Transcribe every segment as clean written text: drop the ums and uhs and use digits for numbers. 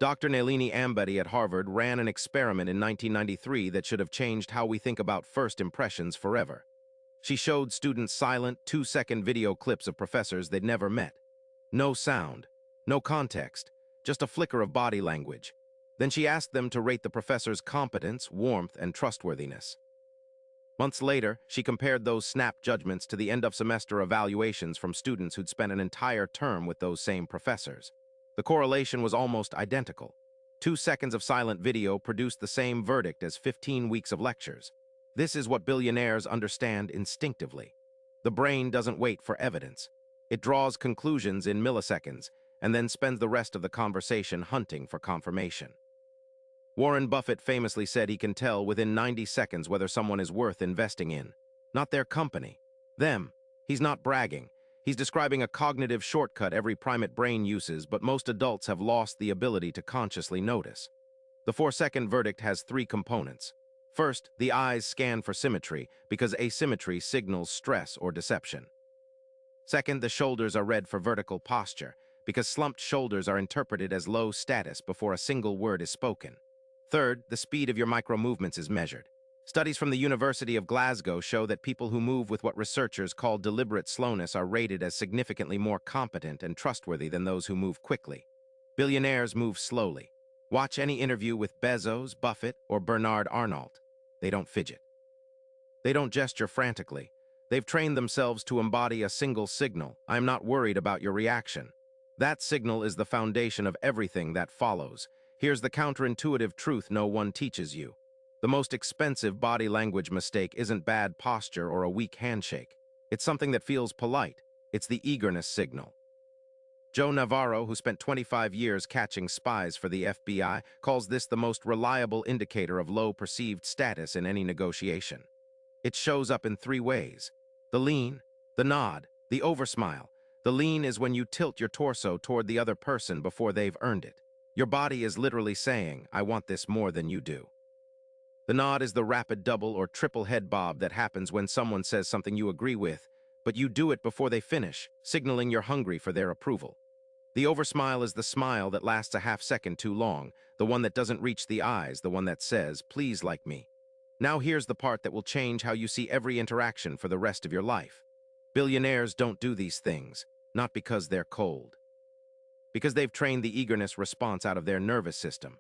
Dr. Nalini Ambeddy at Harvard ran an experiment in 1993 that should have changed how we think about first impressions forever. She showed students silent, 2-second video clips of professors they'd never met. No sound, no context, just a flicker of body language. Then she asked them to rate the professor's competence, warmth, and trustworthiness. Months later, she compared those snap judgments to the end-of-semester evaluations from students who'd spent an entire term with those same professors. The correlation was almost identical. 2 seconds of silent video produced the same verdict as 15 weeks of lectures. This is what billionaires understand instinctively. The brain doesn't wait for evidence. It draws conclusions in milliseconds and then spends the rest of the conversation hunting for confirmation. Warren Buffett famously said he can tell within 90 seconds whether someone is worth investing in. Not their company. Them. He's not bragging. He's describing a cognitive shortcut every primate brain uses, but most adults have lost the ability to consciously notice. The 4-second verdict has 3 components. First, the eyes scan for symmetry because asymmetry signals stress or deception. Second, the shoulders are read for vertical posture because slumped shoulders are interpreted as low status before a single word is spoken. Third, the speed of your micro-movements is measured. Studies from the University of Glasgow show that people who move with what researchers call deliberate slowness are rated as significantly more competent and trustworthy than those who move quickly. Billionaires move slowly. Watch any interview with Bezos, Buffett, or Bernard Arnault. They don't fidget. They don't gesture frantically. They've trained themselves to embody a single signal. I'm not worried about your reaction. That signal is the foundation of everything that follows. Here's the counterintuitive truth no one teaches you. The most expensive body language mistake isn't bad posture or a weak handshake. It's something that feels polite. It's the eagerness signal. Joe Navarro, who spent 25 years catching spies for the FBI, calls this the most reliable indicator of low perceived status in any negotiation. It shows up in 3 ways. The lean, the nod, the oversmile. The lean is when you tilt your torso toward the other person before they've earned it. Your body is literally saying, I want this more than you do. The nod is the rapid double or triple head bob that happens when someone says something you agree with, but you do it before they finish, signaling you're hungry for their approval. The oversmile is the smile that lasts a half-second too long, the one that doesn't reach the eyes, the one that says, please like me. Now here's the part that will change how you see every interaction for the rest of your life. Billionaires don't do these things, not because they're cold. Because they've trained the eagerness response out of their nervous system.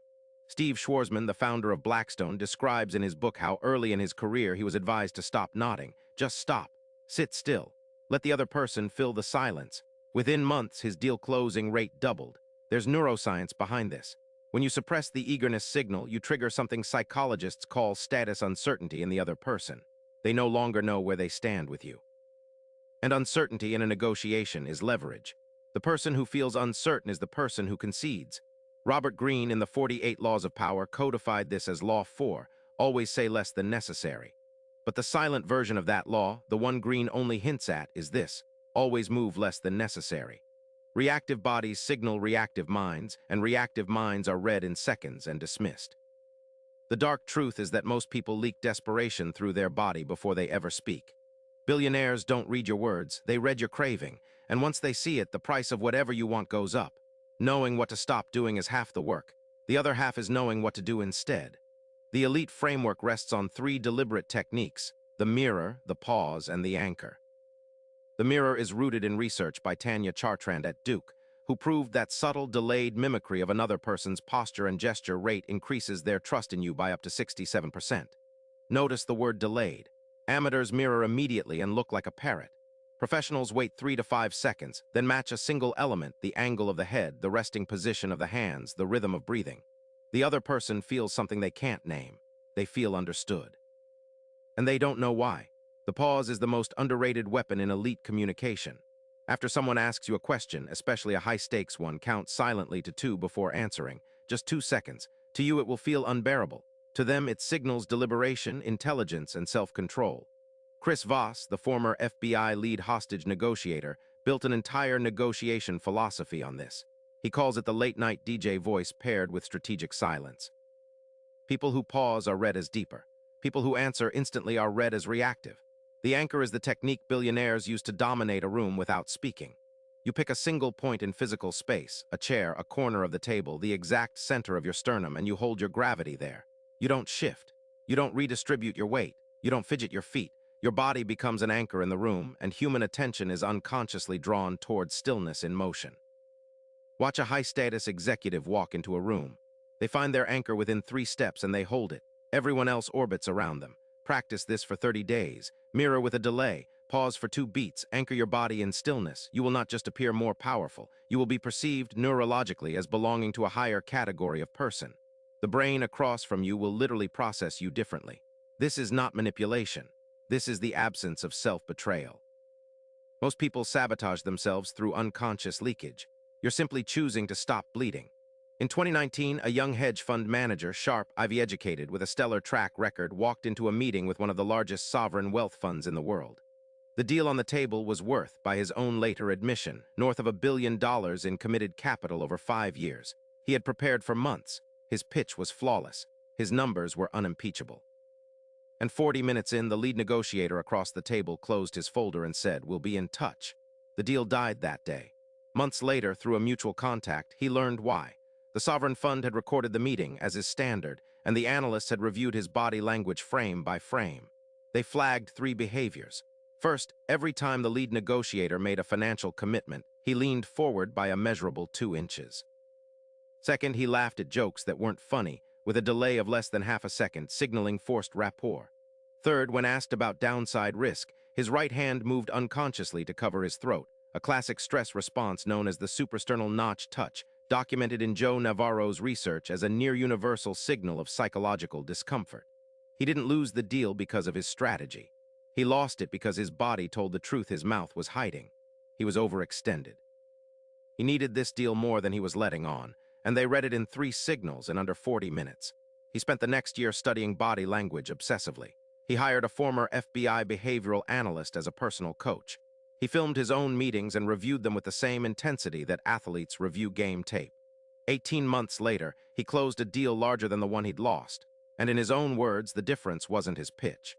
Steve Schwarzman, the founder of Blackstone, describes in his book how early in his career he was advised to stop nodding. Just stop. Sit still. Let the other person fill the silence. Within months, his deal closing rate doubled. There's neuroscience behind this. When you suppress the eagerness signal, you trigger something psychologists call status uncertainty in the other person. They no longer know where they stand with you. And uncertainty in a negotiation is leverage. The person who feels uncertain is the person who concedes. Robert Greene in the 48 Laws of Power codified this as Law 4, always say less than necessary. But the silent version of that law, the one Greene only hints at, is this: always move less than necessary. Reactive bodies signal reactive minds, and reactive minds are read in seconds and dismissed. The dark truth is that most people leak desperation through their body before they ever speak. Billionaires don't read your words, they read your craving, and once they see it, the price of whatever you want goes up. Knowing what to stop doing is half the work. The other half is knowing what to do instead. The elite framework rests on 3 deliberate techniques: the mirror, the pause, and the anchor. The mirror is rooted in research by Tanya Chartrand at Duke, who proved that subtle, delayed mimicry of another person's posture and gesture rate increases their trust in you by up to 67%. Notice the word delayed. Amateurs mirror immediately and look like a parrot. Professionals wait 3 to 5 seconds, then match a single element: the angle of the head, the resting position of the hands, the rhythm of breathing. The other person feels something they can't name. They feel understood. And they don't know why. The pause is the most underrated weapon in elite communication. After someone asks you a question, especially a high-stakes one, count silently to 2 before answering. Just 2 seconds. To you, it will feel unbearable. To them, it signals deliberation, intelligence, and self-control. Chris Voss, the former FBI lead hostage negotiator, built an entire negotiation philosophy on this. He calls it the late-night DJ voice paired with strategic silence. People who pause are read as deeper. People who answer instantly are read as reactive. The anchor is the technique billionaires use to dominate a room without speaking. You pick a single point in physical space, a chair, a corner of the table, the exact center of your sternum, and you hold your gravity there. You don't shift. You don't redistribute your weight. You don't fidget your feet. Your body becomes an anchor in the room, and human attention is unconsciously drawn towards stillness in motion. Watch a high-status executive walk into a room. They find their anchor within 3 steps and they hold it. Everyone else orbits around them. Practice this for 30 days. Mirror with a delay. Pause for 2 beats. Anchor your body in stillness. You will not just appear more powerful. You will be perceived neurologically as belonging to a higher category of person. The brain across from you will literally process you differently. This is not manipulation. This is the absence of self-betrayal. Most people sabotage themselves through unconscious leakage. You're simply choosing to stop bleeding. In 2019, a young hedge fund manager, sharp, Ivy educated, with a stellar track record, walked into a meeting with one of the largest sovereign wealth funds in the world. The deal on the table was worth, by his own later admission, north of $1 billion in committed capital over 5 years. He had prepared for months. His pitch was flawless. His numbers were unimpeachable. And 40 minutes in, the lead negotiator across the table closed his folder and said, "We'll be in touch." The deal died that day. Months later, through a mutual contact, he learned why. The sovereign fund had recorded the meeting as is standard, and the analysts had reviewed his body language frame by frame. They flagged 3 behaviors. First, every time the lead negotiator made a financial commitment, he leaned forward by a measurable 2 inches. Second, he laughed at jokes that weren't funny, with a delay of less than half a second, signaling forced rapport. Third, when asked about downside risk, his right hand moved unconsciously to cover his throat, a classic stress response known as the suprasternal notch touch, documented in Joe Navarro's research as a near-universal signal of psychological discomfort. He didn't lose the deal because of his strategy. He lost it because his body told the truth his mouth was hiding. He was overextended. He needed this deal more than he was letting on, and they read it in 3 signals in under 40 minutes. He spent the next year studying body language obsessively. He hired a former FBI behavioral analyst as a personal coach. He filmed his own meetings and reviewed them with the same intensity that athletes review game tape. 18 months later, he closed a deal larger than the one he'd lost, and in his own words, the difference wasn't his pitch.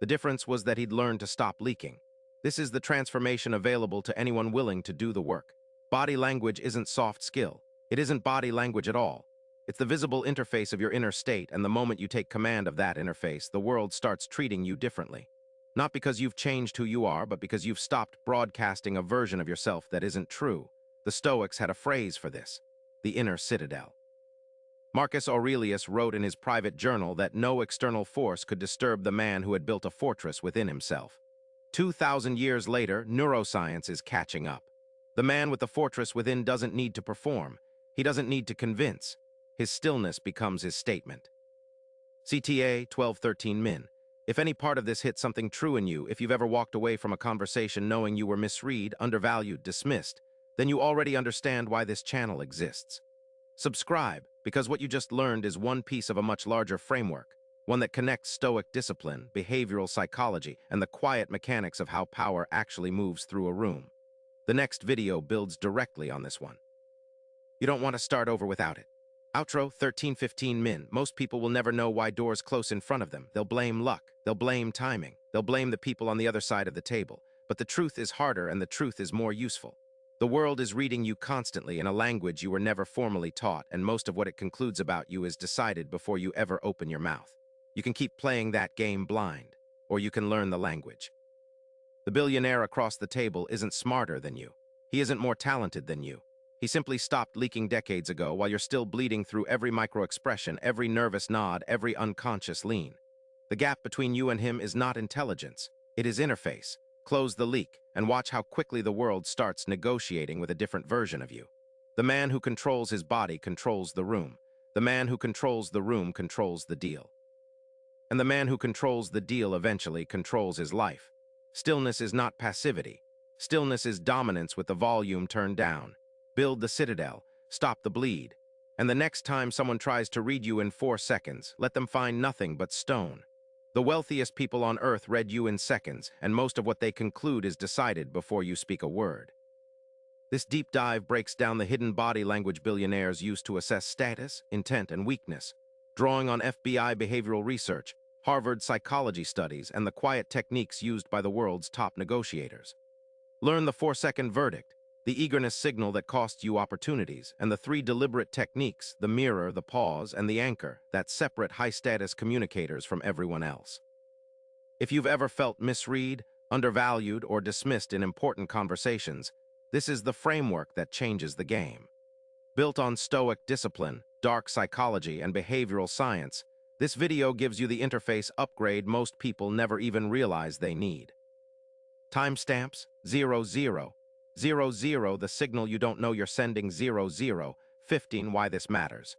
The difference was that he'd learned to stop leaking. This is the transformation available to anyone willing to do the work. Body language isn't soft skill. It isn't body language at all. It's the visible interface of your inner state, and the moment you take command of that interface, the world starts treating you differently. Not because you've changed who you are, but because you've stopped broadcasting a version of yourself that isn't true. The Stoics had a phrase for this: the inner citadel. Marcus Aurelius wrote in his private journal that no external force could disturb the man who had built a fortress within himself. 2,000 years later, neuroscience is catching up. The man with the fortress within doesn't need to perform. He doesn't need to convince. His stillness becomes his statement. CTA 1213 Min. If any part of this hit something true in you, if you've ever walked away from a conversation knowing you were misread, undervalued, dismissed, then you already understand why this channel exists. Subscribe, because what you just learned is one piece of a much larger framework, one that connects Stoic discipline, behavioral psychology, and the quiet mechanics of how power actually moves through a room. The next video builds directly on this one. You don't want to start over without it. Outro 1315 Min. Most people will never know why doors close in front of them. They'll blame luck. They'll blame timing. They'll blame the people on the other side of the table. But the truth is harder, and the truth is more useful. The world is reading you constantly in a language you were never formally taught, and most of what it concludes about you is decided before you ever open your mouth. You can keep playing that game blind, or you can learn the language. The billionaire across the table isn't smarter than you. He isn't more talented than you. He simply stopped leaking decades ago while you're still bleeding through every micro-expression, every nervous nod, every unconscious lean. The gap between you and him is not intelligence. It is interface. Close the leak, and watch how quickly the world starts negotiating with a different version of you. The man who controls his body controls the room. The man who controls the room controls the deal. And the man who controls the deal eventually controls his life. Stillness is not passivity. Stillness is dominance with the volume turned down. Build the citadel. Stop the bleed. And the next time someone tries to read you in 4 seconds, let them find nothing but stone. The wealthiest people on earth read you in seconds, and most of what they conclude is decided before you speak a word. This deep dive breaks down the hidden body language billionaires use to assess status, intent, and weakness, drawing on FBI behavioral research, Harvard psychology studies, and the quiet techniques used by the world's top negotiators. Learn the 4-second verdict. the eagerness signal that costs you opportunities, and the three deliberate techniques, the mirror, the pause, and the anchor, that separate high-status communicators from everyone else. If you've ever felt misread, undervalued, or dismissed in important conversations, this is the framework that changes the game. Built on Stoic discipline, dark psychology, and behavioral science, this video gives you the interface upgrade most people never even realize they need. Timestamps 00, 00, the signal you don't know you're sending 00, 15, why this matters.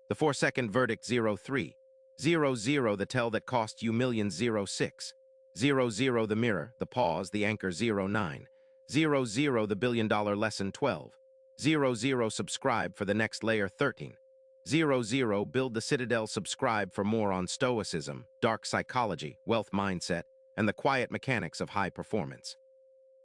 The 4-second verdict 03, 00, the tell that cost you millions 06, 00, the mirror, the pause, the anchor 09, 00, the billion-dollar lesson 12, 00, subscribe for the next layer 13, 00, build the citadel, subscribe for more on stoicism, dark psychology, wealth mindset, and the quiet mechanics of high performance.